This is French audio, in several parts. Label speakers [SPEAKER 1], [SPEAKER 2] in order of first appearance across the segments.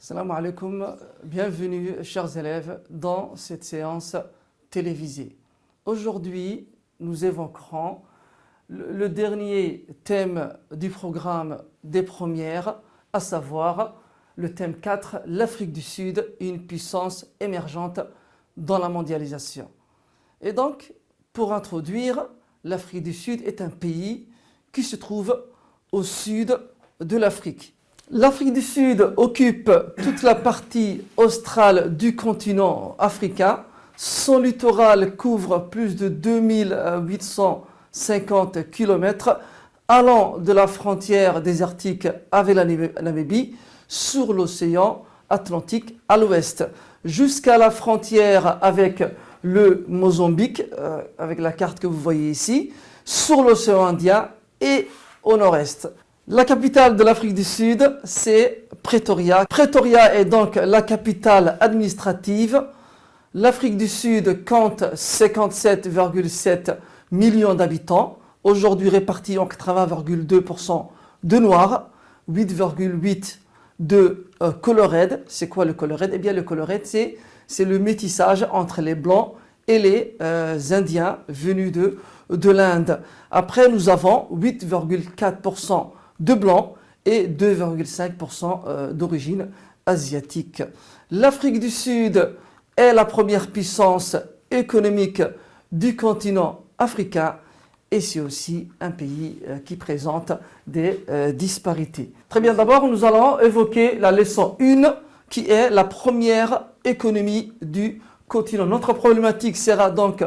[SPEAKER 1] Salam alaikum, bienvenue chers élèves dans cette séance télévisée. Aujourd'hui, nous évoquerons le dernier thème du programme des premières, à savoir le thème 4, l'Afrique du Sud, une puissance émergente dans la mondialisation. Et donc, pour introduire, l'Afrique du Sud est un pays qui se trouve au sud de l'Afrique. L'Afrique du Sud occupe toute la partie australe du continent africain. Son littoral couvre plus de 2850 km, allant de la frontière désertique avec la Namibie sur l'océan Atlantique à l'ouest, jusqu'à la frontière avec le Mozambique, avec la carte que vous voyez ici, sur l'océan Indien et au nord-est. La capitale de l'Afrique du Sud, c'est Pretoria. Pretoria est donc la capitale administrative. L'Afrique du Sud compte 57,7 millions d'habitants, aujourd'hui répartis en 80,2% de Noirs, 8,8% de Colored. C'est quoi le Colored? Eh bien, le Colored, c'est le métissage entre les Blancs et les Indiens venus de l'Inde. Après, nous avons 8,4% de blancs et 2,5% d'origine asiatique. L'Afrique du Sud est la première puissance économique du continent africain et c'est aussi un pays qui présente des disparités. Très bien, d'abord nous allons évoquer la leçon 1 qui est la première économie du continent. Notre problématique sera donc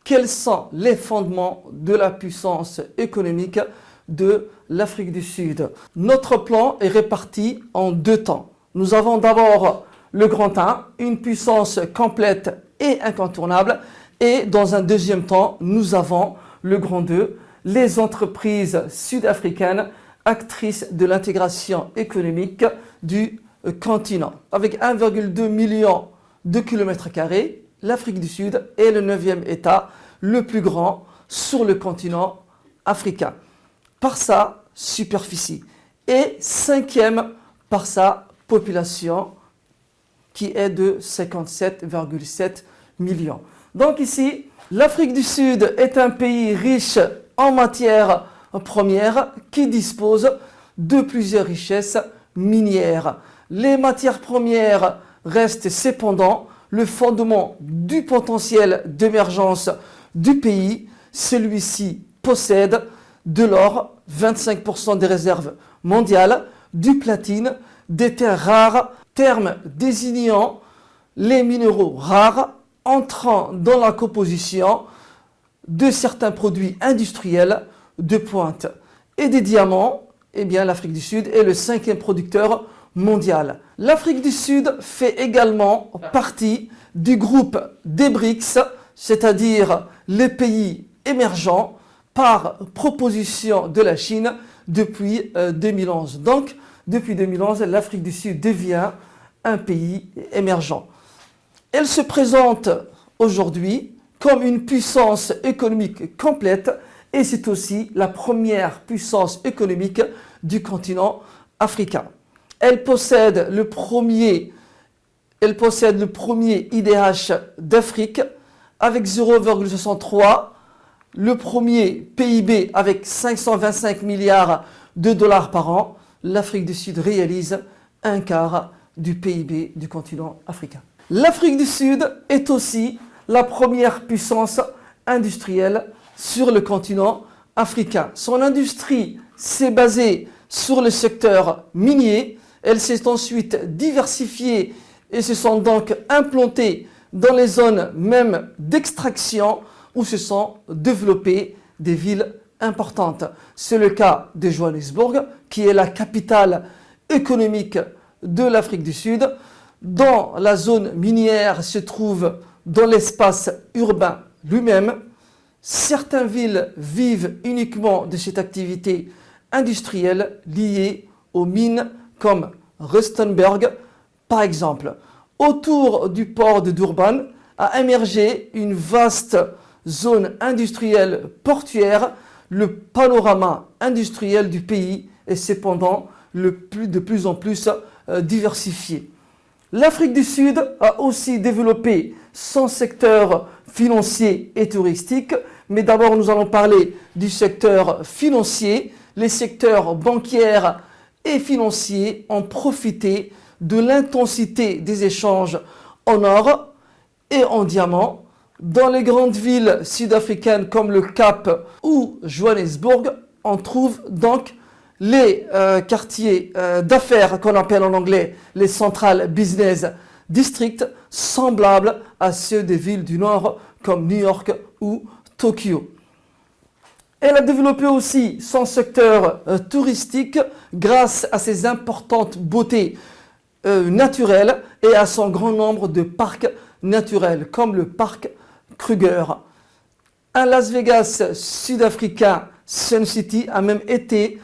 [SPEAKER 1] quels sont les fondements de la puissance économique de l'Afrique du Sud. Notre plan est réparti en deux temps. Nous avons d'abord le grand 1, une puissance complète et incontournable, et dans un deuxième temps, nous avons le grand 2, les entreprises sud-africaines actrices de l'intégration économique du continent. Avec 1,2 million de kilomètres carrés, l'Afrique du Sud est le 9e État le plus grand sur le continent africain, par sa superficie, et 5e par sa population qui est de 57,7 millions. Donc ici, l'Afrique du Sud est un pays riche en matières premières qui dispose de plusieurs richesses minières. Les matières premières restent cependant le fondement du potentiel d'émergence du pays. Celui-ci possède de l'or, 25% des réserves mondiales, du platine, des terres rares, terme désignant les minéraux rares entrant dans la composition de certains produits industriels de pointe. Et des diamants, eh bien l'Afrique du Sud est le 5e producteur mondial. L'Afrique du Sud fait également partie du groupe des BRICS, c'est-à-dire les pays émergents, par proposition de la Chine depuis 2011. Donc, depuis 2011, l'Afrique du Sud devient un pays émergent. Elle se présente aujourd'hui comme une puissance économique complète et c'est aussi la première puissance économique du continent africain. Elle possède le premier IDH d'Afrique avec 0,63, le premier PIB avec 525 milliards de dollars par an. L'Afrique du Sud réalise un quart du PIB du continent africain. L'Afrique du Sud est aussi la première puissance industrielle sur le continent africain. Son industrie s'est basée sur le secteur minier. Elle s'est ensuite diversifiée et se sont donc implantées dans les zones même d'extraction où se sont développées des villes importantes. C'est le cas de Johannesburg, qui est la capitale économique de l'Afrique du Sud. Dans la zone minière se trouve dans l'espace urbain lui-même. Certaines villes vivent uniquement de cette activité industrielle liée aux mines comme Rustenburg par exemple. Autour du port de Durban a émergé une vaste zone industrielle portuaire. Le panorama industriel du pays est cependant de plus en plus diversifié. L'Afrique du Sud a aussi développé son secteur financier et touristique, mais d'abord nous allons parler du secteur financier. Les secteurs bancaires et financiers ont profité de l'intensité des échanges en or et en diamant. Dans les grandes villes sud-africaines comme le Cap ou Johannesburg, on trouve donc les quartiers d'affaires qu'on appelle en anglais les Central Business Districts, semblables à ceux des villes du Nord comme New York ou Tokyo. Elle a développé aussi son secteur touristique grâce à ses importantes beautés naturelles et à son grand nombre de parcs naturels comme le parc Kruger. Un Las Vegas sud-africain, Sun City, a même été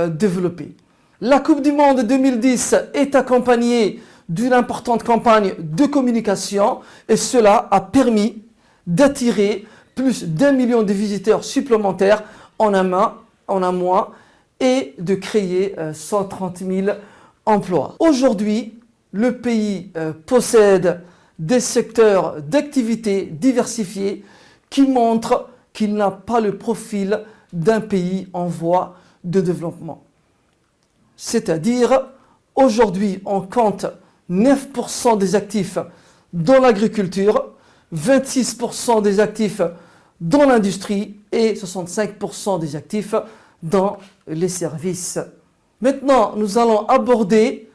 [SPEAKER 1] développé. La Coupe du Monde 2010 est accompagnée d'une importante campagne de communication et cela a permis d'attirer plus d'1 million de visiteurs supplémentaires en un mois et de créer 130 000 emplois. Aujourd'hui, le pays possède des secteurs d'activité diversifiés qui montrent qu'il n'a pas le profil d'un pays en voie de développement. C'est-à-dire, aujourd'hui, on compte 9% des actifs dans l'agriculture, 26% des actifs dans l'industrie et 65% des actifs dans les services. Maintenant, nous allons aborder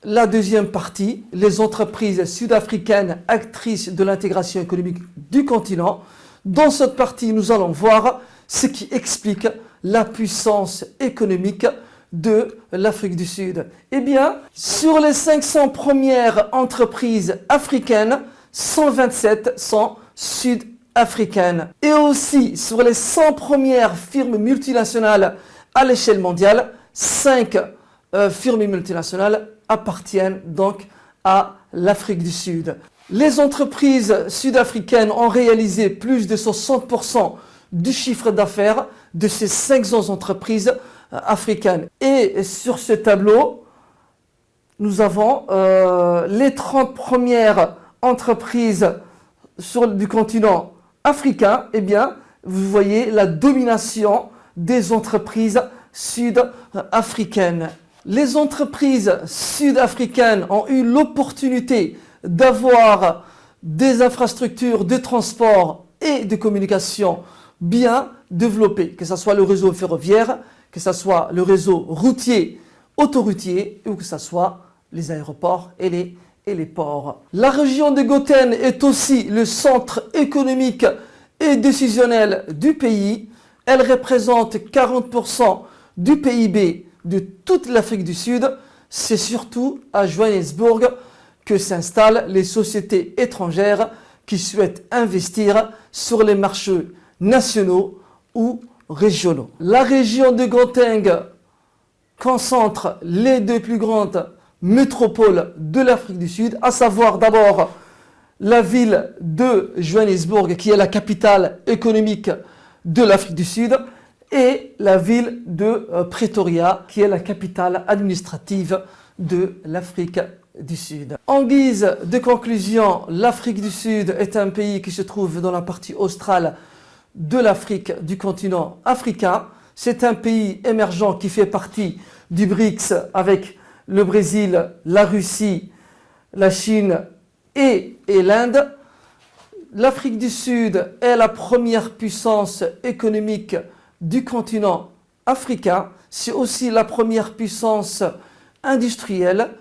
[SPEAKER 1] la deuxième partie, les entreprises sud-africaines actrices de l'intégration économique du continent. Dans cette partie, nous allons voir ce qui explique la puissance économique de l'Afrique du Sud. Eh bien, sur les 500 premières entreprises africaines, 127 sont sud-africaines. Et aussi, sur les 100 premières firmes multinationales à l'échelle mondiale, 5 firmes multinationales appartiennent donc à l'Afrique du Sud. Les entreprises sud-africaines ont réalisé plus de 60% du chiffre d'affaires de ces 500 entreprises africaines. Et sur ce tableau, nous avons les 30 premières entreprises du continent africain. Eh bien, vous voyez la domination des entreprises sud-africaines. Les entreprises sud-africaines ont eu l'opportunité d'avoir des infrastructures de transport et de communication bien développées, que ce soit le réseau ferroviaire, que ce soit le réseau routier, autoroutier, ou que ce soit les aéroports et les ports. La région de Gauteng est aussi le centre économique et décisionnel du pays. Elle représente 40% du PIB de toute l'Afrique du Sud. C'est surtout à Johannesburg que s'installent les sociétés étrangères qui souhaitent investir sur les marchés nationaux ou régionaux. La région de Gauteng concentre les deux plus grandes métropoles de l'Afrique du Sud, à savoir d'abord la ville de Johannesburg, qui est la capitale économique de l'Afrique du Sud, et la ville de Pretoria, qui est la capitale administrative de l'Afrique du Sud. En guise de conclusion, l'Afrique du Sud est un pays qui se trouve dans la partie australe de l'Afrique, du continent africain. C'est un pays émergent qui fait partie du BRICS avec le Brésil, la Russie, la Chine et l'Inde. L'Afrique du Sud est la première puissance économique du continent africain. C'est aussi la première puissance industrielle.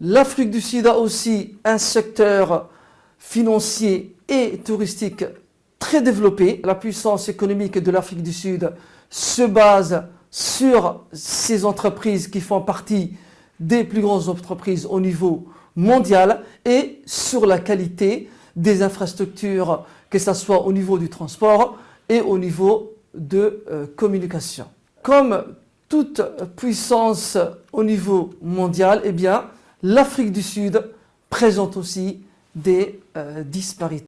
[SPEAKER 1] L'Afrique du Sud a aussi un secteur financier et touristique très développé. La puissance économique de l'Afrique du Sud se base sur ces entreprises qui font partie des plus grandes entreprises au niveau mondial et sur la qualité des infrastructures, que ce soit au niveau du transport et au niveau de communication. Comme toute puissance au niveau mondial, eh bien, l'Afrique du Sud présente aussi des disparités.